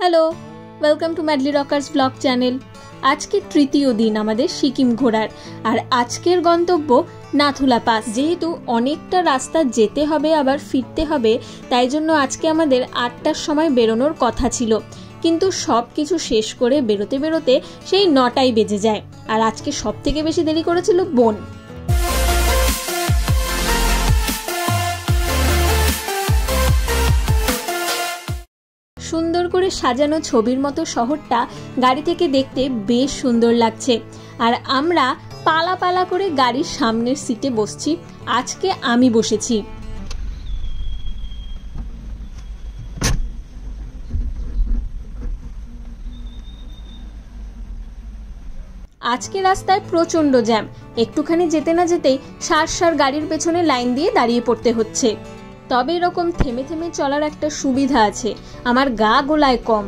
Hello, welcome to madly Rockerz blog channel. আজকে তৃতীয় দিন আমাদের সিকিম ঘোরার, আর আজকের গন্তব্য নাথুলা পাস। যেহেতু অনেকটা রাস্তা যেতে হবে আবার ফিরতে হবে, তাই জন্য আজকে আমাদের 8টার সময় বেরোনোর কথা ছিল, কিন্তু সব কিছু শেষ করে বেরোতে বেরোতে সেই 9টাই বেজে যায়। আর আজকে সব থেকে বেশি দেরি করেছিল বোন। সুন্দর করে সাজানো ছবির মতো শহরটা গাড়ি থেকে দেখতে বেশ সুন্দর লাগছে। আর আমরা পালা পালা করে গাড়ির সামনের সিটে বসছি। আজকে আমি বসেছি। আজকে রাস্তায় প্রচন্ড জ্যাম, একটুখানি যেতে না যেতেই সার গাড়ির পেছনে লাইন দিয়ে দাঁড়িয়ে পড়তে হচ্ছে। তবে এরকম থেমে থেমে চলার একটা সুবিধা আছে, আমার গা গোলায় কম।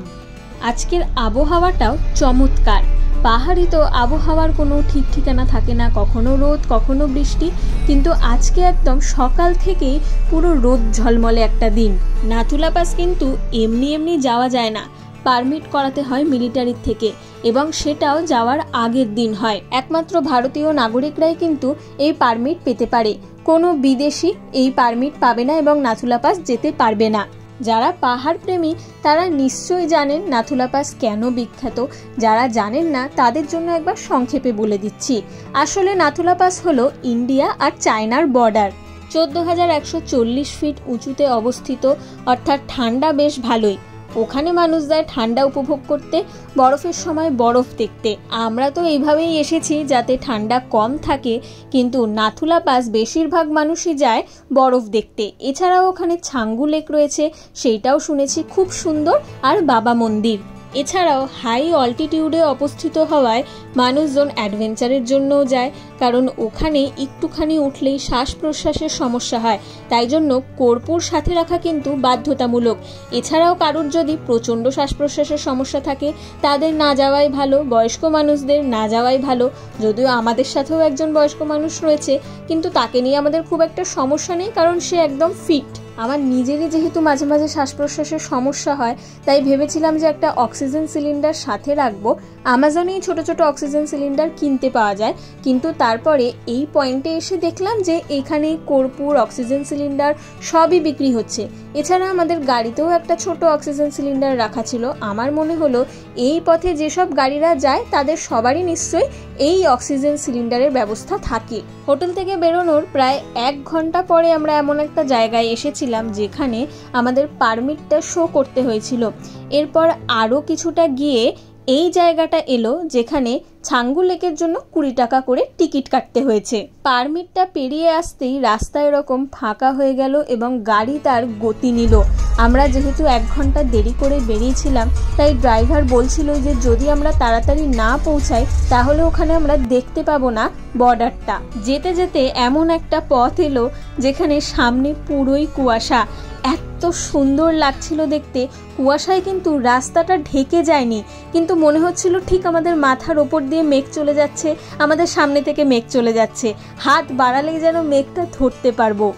আজকের আবহাওয়াটাও চমৎকার। পাহাড়ি তো আবহাওয়ার কোনো ঠিক ঠিকানা থাকে না, কখনো রোদ কখনো বৃষ্টি, কিন্তু আজকে একদম সকাল থেকেই পুরো রোদ ঝলমলে একটা দিন। নাথুলা পাস কিন্তু এমনি এমনি যাওয়া যায় না, পারমিট করাতে হয় মিলিটারির থেকে, এবং সেটাও যাওয়ার আগের দিন হয়। একমাত্র ভারতীয় নাগরিকরাই কিন্তু এই পারমিট পেতে পারে, কোনো বিদেশি এই পারমিট পাবে না এবং নাথুলা পাস যেতে পারবে না। যারা পাহাড় প্রেমী তারা নিশ্চয়ই জানেন নাথুলা পাস কেন বিখ্যাত। যারা জানেন না তাদের জন্য একবার সংক্ষেপে বলে দিচ্ছি। আসলে নাথুলা পাস হলো ইন্ডিয়া আর চায়নার বর্ডার। 14,140 ফিট উঁচুতে অবস্থিত, অর্থাৎ ঠান্ডা বেশ ভালোই। ওখানে মানুষ যায় ঠান্ডা উপভোগ করতে, বরফের সময় বরফ দেখতে। আমরা তো এইভাবেই এসেছি যাতে ঠান্ডা কম থাকে, কিন্তু নাথুলা পাস বেশিরভাগ মানুষই যায় বরফ দেখতে। এছাড়াও ওখানে ছাঙ্গু লেক রয়েছে, সেইটাও শুনেছি খুব সুন্দর, আর বাবা মন্দির। এছাড়াও হাই অল্টিটিউডে অবস্থিত হওয়ায় মানুষজন অ্যাডভেঞ্চারের জন্যও যায়, কারণ ওখানে একটুখানি উঠলেই শ্বাস প্রশ্বাসের সমস্যা হয়, তাই জন্য কর্পূর সাথে রাখা কিন্তু বাধ্যতামূলক। এছাড়াও কারোর যদি প্রচণ্ড শ্বাস প্রশ্বাসের সমস্যা থাকে তাদের না যাওয়াই ভালো, বয়স্ক মানুষদের না যাওয়াই ভালো। যদিও আমাদের সাথেও একজন বয়স্ক মানুষ রয়েছে, কিন্তু তাকে নিয়ে আমাদের খুব একটা সমস্যা নেই, কারণ সে একদম ফিট। আমার নিজেরই যেহেতু মাঝে মাঝে শ্বাস প্রশ্বাসের সমস্যা হয়, তাই ভেবেছিলাম যে একটা অক্সিজেন সিলিন্ডার সাথে রাখবো। আমাজনেই ছোট ছোট অক্সিজেন সিলিন্ডার কিনতে পাওয়া যায়, কিন্তু তারপরে এই পয়েন্টে এসে দেখলাম যে এখানে কর্পূর, অক্সিজেন সিলিন্ডার সবই বিক্রি হচ্ছে। এছাড়া আমাদের গাড়িতেও একটা ছোট অক্সিজেন সিলিন্ডার রাখা ছিল। আমার মনে হলো এই পথে যেসব গাড়িরা যায় তাদের সবারই নিশ্চয়ই এই অক্সিজেন সিলিন্ডারের ব্যবস্থা থাকে। হোটেল থেকে বেরোনোর প্রায় 1 ঘন্টা পরে আমরা এমন একটা জায়গায় এসেছিলাম যেখানে আমাদের পারমিটটা শো করতে হয়েছিল। এরপর আরও কিছুটা গিয়ে এই জায়গাটা এলো যেখানে ছাঙ্গু লেকের জন্য 20 টাকা করে টিকিট কাটতে হয়েছে। পারমিটটা পেরিয়ে আসতেই রাস্তা এরকম ফাঁকা হয়ে গেল এবং গাড়ি তার গতি নিল। আমরা যেহেতু 1 ঘন্টা দেরি করে বেরিয়েছিলাম, তাই ড্রাইভার বলছিল যে যদি আমরা তাড়াতাড়ি না পৌঁছাই তাহলে ওখানে আমরা দেখতে পাবো না বর্ডারটা। যেতে যেতে এমন একটা পথ এলো যেখানে সামনে পুরোই কুয়াশা। এত সুন্দর লাগছিল দেখতে। কুয়াশায় কিন্তু রাস্তাটা ঢেকে যায়নি, কিন্তু মনে হচ্ছিল ঠিক আমাদের মাথার ওপর দিয়ে মেঘ চলে যাচ্ছে, আমাদের সামনে থেকে মেঘ চলে যাচ্ছে, হাত বাড়ালেই যেন মেঘটা ধরতে পারবো।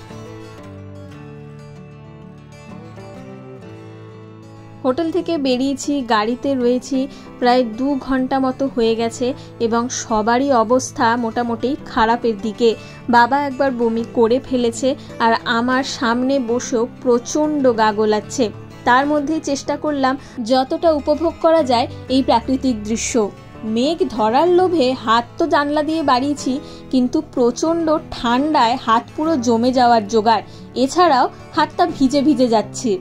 হোটেল থেকে বেরিয়েছি, গাড়িতে রয়েছি, প্রায় 2 ঘন্টা মতো হয়ে গেছে এবং সবারই অবস্থা মোটামুটি খারাপের দিকে। বাবা একবার বমি করে ফেলেছে, আর আমার সামনে বসেও প্রচণ্ড গা গোলাচ্ছে। তার মধ্যেই চেষ্টা করলাম যতটা উপভোগ করা যায় এই প্রাকৃতিক দৃশ্য। মেঘ ধরার লোভে হাত তো জানলা দিয়ে বাড়িয়েছি, কিন্তু প্রচণ্ড ঠান্ডায় হাত পুরো জমে যাওয়ার জোগাড়। এছাড়াও হাতটা ভিজে ভিজে যাচ্ছে।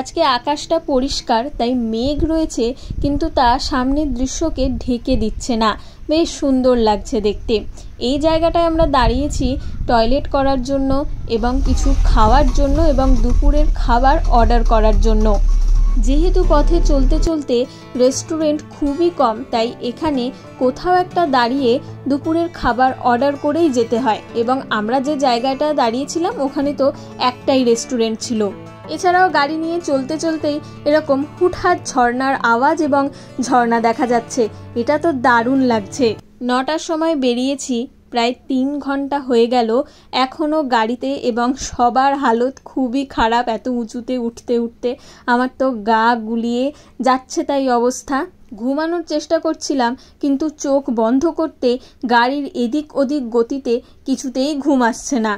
আজকে আকাশটা পরিষ্কার, তাই মেঘ রয়েছে, কিন্তু তা সামনের দৃশ্যকে ঢেকে দিচ্ছে না। বেশ সুন্দর লাগছে দেখতে। এই জায়গাটায় আমরা দাঁড়িয়েছি টয়লেট করার জন্য এবং কিছু খাওয়ার জন্য এবং দুপুরের খাবার অর্ডার করার জন্য। যেহেতু পথে চলতে চলতে রেস্টুরেন্ট খুবই কম, তাই এখানে কোথাও একটা দাঁড়িয়ে দুপুরের খাবার অর্ডার করেই যেতে হয়, এবং আমরা যে জায়গাটা দাঁড়িয়েছিলাম ওখানে তো একটাই রেস্টুরেন্ট ছিল। এছাড়াও গাড়ি নিয়ে চলতে চলতেই এরকম হুটহাট ঝর্ণার আওয়াজ এবং ঝর্ণা দেখা যাচ্ছে। এটা তো দারুণ লাগছে। 9টার সময় বেরিয়েছি, প্রায় 3 ঘন্টা হয়ে গেল এখনও গাড়িতে, এবং সবার হালত খুবই খারাপ। এত উঁচুতে উঠতে উঠতে আমার তো গা গুলিয়ে যাচ্ছে তাই অবস্থা। ঘুমানোর চেষ্টা করছিলাম, কিন্তু চোখ বন্ধ করতে গাড়ির এদিক ওদিক গতিতে কিছুতেই ঘুম আসছে না।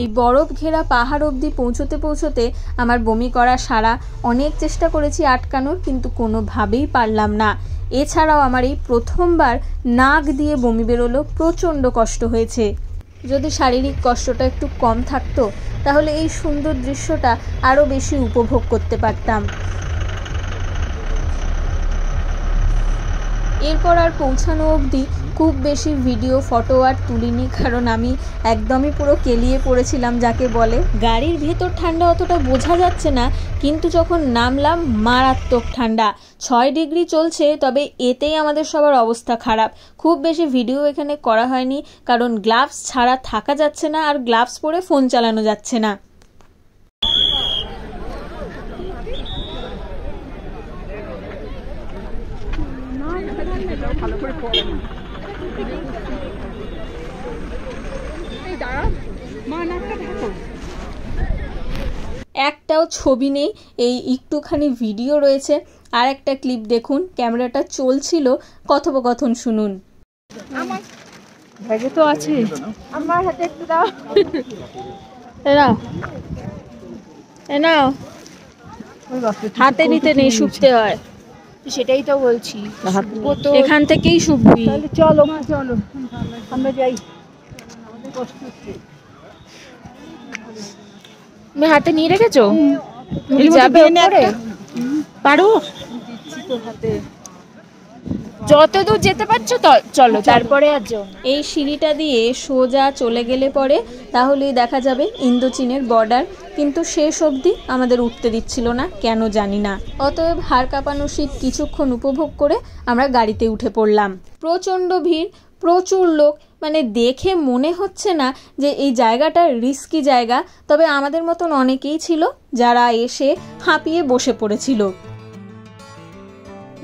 এই বরফ ঘেরা পাহাড় অবধি পৌঁছতে পৌঁছতে আমার বমি করা সারা। অনেক চেষ্টা করেছি আটকানোর, কিন্তু কোনোভাবেই পারলাম না। এছাড়াও আমার এই প্রথমবার নাক দিয়ে বমি বেরোলো, প্রচণ্ড কষ্ট হয়েছে। যদি শারীরিক কষ্টটা একটু কম থাকতো তাহলে এই সুন্দর দৃশ্যটা আরও বেশি উপভোগ করতে পারতাম। এরপর আর পৌঁছানো অবধি খুব বেশি ভিডিও ফটো আর তুলিনি, কারণ আমি একদমই পুরো কেলিয়ে পড়েছিলাম যাকে বলে। গাড়ির ভেতর ঠান্ডা অতটা বোঝা যাচ্ছে না, কিন্তু যখন নামলাম মারাত্মক ঠান্ডা। 6 ডিগ্রি চলছে, তবে এতেই আমাদের সবার অবস্থা খারাপ। খুব বেশি ভিডিও এখানে করা হয়নি, কারণ গ্লাভস ছাড়া থাকা যাচ্ছে না, আর গ্লাভস পরে ফোন চালানো যাচ্ছে না। একটাও ছবি নেই, এই একটুখানি ভিডিও রয়েছে। আর একটা ক্লিপ দেখুন, ক্যামেরাটা চলছিল, কথোপকথন শুনুন। আমার ব্যাগে তো আছে, আমার হাতে একটু দাও। নাও, হাতে নিতে নেই, শুকতে হয়। সেটাই তো বলছি, এখান থেকেই শুকবি। চলো চলো আমরা যাই। তুমি হাতে নিয়ে রেখেছো? যাবে পারো? যতদূর যেতে পারছো চলো, তারপরে আর যাও। এই সিঁড়িটা দিয়ে সোজা চলে গেলে পরে তাহলেই দেখা যাবে ইন্দোচীনের বর্ডার, কিন্তু শেষ অবধি আমাদের উঠতে দিচ্ছিল না, কেন জানি না। অতএব হাড় কাঁপানো শীত কিছুক্ষণ উপভোগ করে আমরা গাড়িতে উঠে পড়লাম। প্রচণ্ড ভিড়, প্রচুর লোক, মানে দেখে মনে হচ্ছে না যে এই জায়গাটা রিস্কি জায়গা। তবে আমাদের মতন অনেকেই ছিল যারা এসে হাঁপিয়ে বসে পড়েছিল।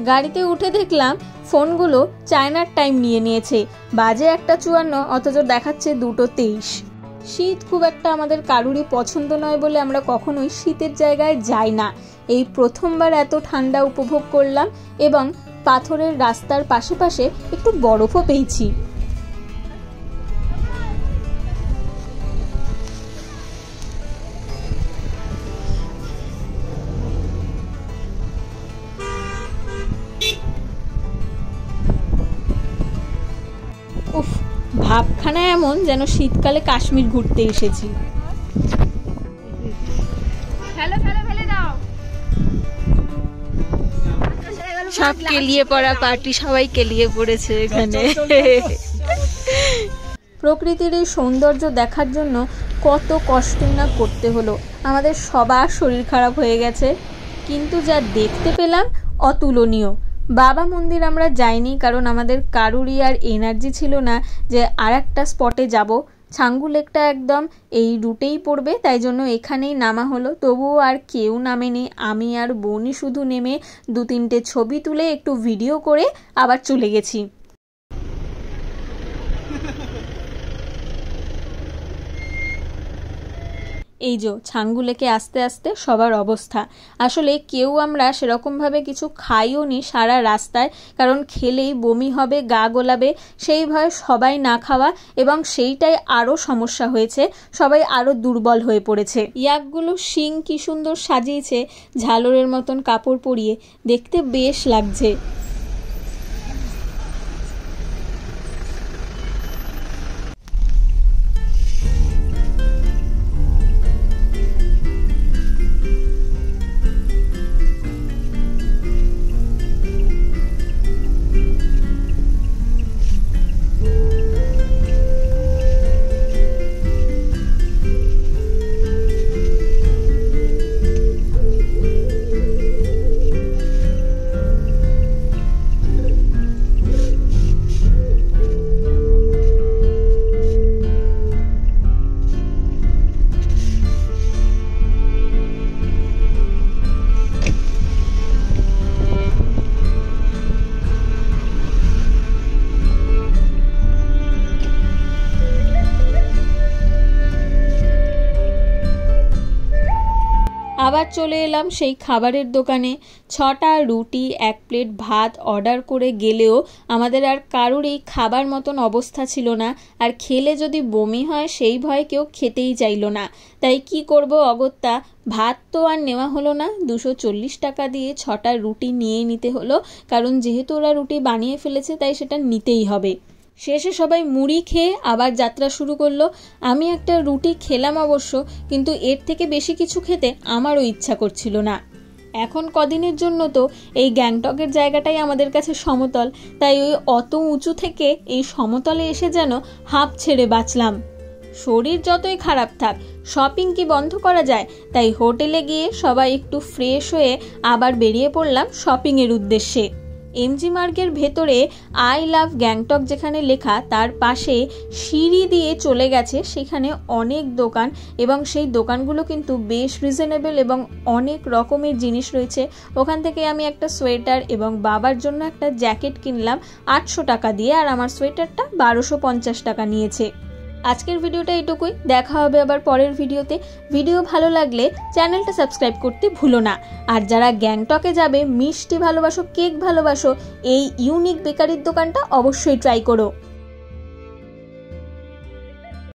গাড়িতে উঠে দেখলাম ফোনগুলো চায়নার টাইম নিয়ে নিয়েছে। বাজে 1:54, অথচ দেখাচ্ছে 2:23। শীত খুব একটা আমাদের কারুরই পছন্দ নয় বলে আমরা কখনোই শীতের জায়গায় যাই না। এই প্রথমবার এত ঠান্ডা উপভোগ করলাম, এবং পাথরের রাস্তার পাশে পাশে একটু বরফও পেয়েছি। উফ, ভাবখানা এমন যেন শীতকালে কাশ্মীর ঘুরতে এসেছি। সব কেলিয়ে পড়া পার্টি, সবাই কেলিয়ে পড়েছে এখানে। প্রকৃতির এই সৌন্দর্য দেখার জন্য কত কষ্টই না করতে হলো। আমাদের সবার শরীর খারাপ হয়ে গেছে, কিন্তু যা দেখতে পেলাম অতুলনীয়। বাবা মন্দির আমরা যাইনি, কারণ আমাদের কারুরই আর এনার্জি ছিল না যে আর একটা স্পটে যাব। ছাঙ্গু লেকটা একদম এই রুটেই পড়বে, তাই জন্য এখানেই নামা হলো। তবুও আর কেউ নামেনি, আমি আর বোনই শুধু নেমে 2-3টে ছবি তুলে একটু ভিডিও করে আবার চলে গেছি। এই যে ছাঙ্গু লেকে আস্তে আস্তে সবার অবস্থা। আসলে কেউ আমরা সেরকমভাবে কিছু খাইও নি সারা রাস্তায়, কারণ খেলেই বমি হবে, গা গোলাবে, সেই ভয়ে সবাই না খাওয়া, এবং সেইটাই আরও সমস্যা হয়েছে, সবাই আরও দুর্বল হয়ে পড়েছে। ইয়াকগুলো শিং কি সুন্দর সাজিয়েছে, ঝালরের মতন কাপড় পরিয়ে, দেখতে বেশ লাগছে। আবার চলে এলাম সেই খাবারের দোকানে। 6টা রুটি 1 প্লেট ভাত অর্ডার করে গেলেও আমাদের আর কারোরই খাবার মতন অবস্থা ছিল না। আর খেলে যদি বমি হয় সেই ভয়ে কেউ খেতেই চাইলো না। তাই কি করব অগত্যা, ভাত তো আর নেওয়া হলো না, 240 টাকা দিয়ে 6টা রুটি নিয়ে নিতে হলো, কারণ যেহেতু ওরা রুটি বানিয়ে ফেলেছে তাই সেটা নিতেই হবে। শেষে সবাই মুড়ি খেয়ে আবার যাত্রা শুরু করলো। আমি একটা রুটি খেলাম অবশ্য, কিন্তু এর থেকে বেশি কিছু খেতে আমারও ইচ্ছা করছিল না। এখন কদিনের জন্য তো এই গ্যাংটকের জায়গাটাই আমাদের কাছে সমতল, তাই ওই অত উঁচু থেকে এই সমতলে এসে যেন হাঁপ ছেড়ে বাঁচলাম। শরীর যতই খারাপ থাক, শপিং কি বন্ধ করা যায়? তাই হোটেলে গিয়ে সবাই একটু ফ্রেশ হয়ে আবার বেরিয়ে পড়লাম শপিংয়ের উদ্দেশ্যে। এমজি মার্গের ভেতরে আই লাভ গ্যাংটক যেখানে লেখা, তার পাশে সিঁড়ি দিয়ে চলে গেছে সেখানে অনেক দোকান, এবং সেই দোকানগুলো কিন্তু বেশ রিজনেবল এবং অনেক রকমের জিনিস রয়েছে। ওখান থেকে আমি একটা সোয়েটার এবং বাবার জন্য একটা জ্যাকেট কিনলাম 800 টাকা দিয়ে, আর আমার সোয়েটারটা 1250 টাকা নিয়েছে। আজকের ভিডিওটা এটুকুই, দেখা হবে আবার পরের ভিডিওতে। ভিডিও ভালো লাগলে চ্যানেলটা সাবস্ক্রাইব করতে ভুলো না। আর যারা গ্যাংটকে যাবে, মিষ্টি ভালোবাসো, কেক ভালোবাসো, এই ইউনিক বেকারির দোকানটা অবশ্যই ট্রাই করো।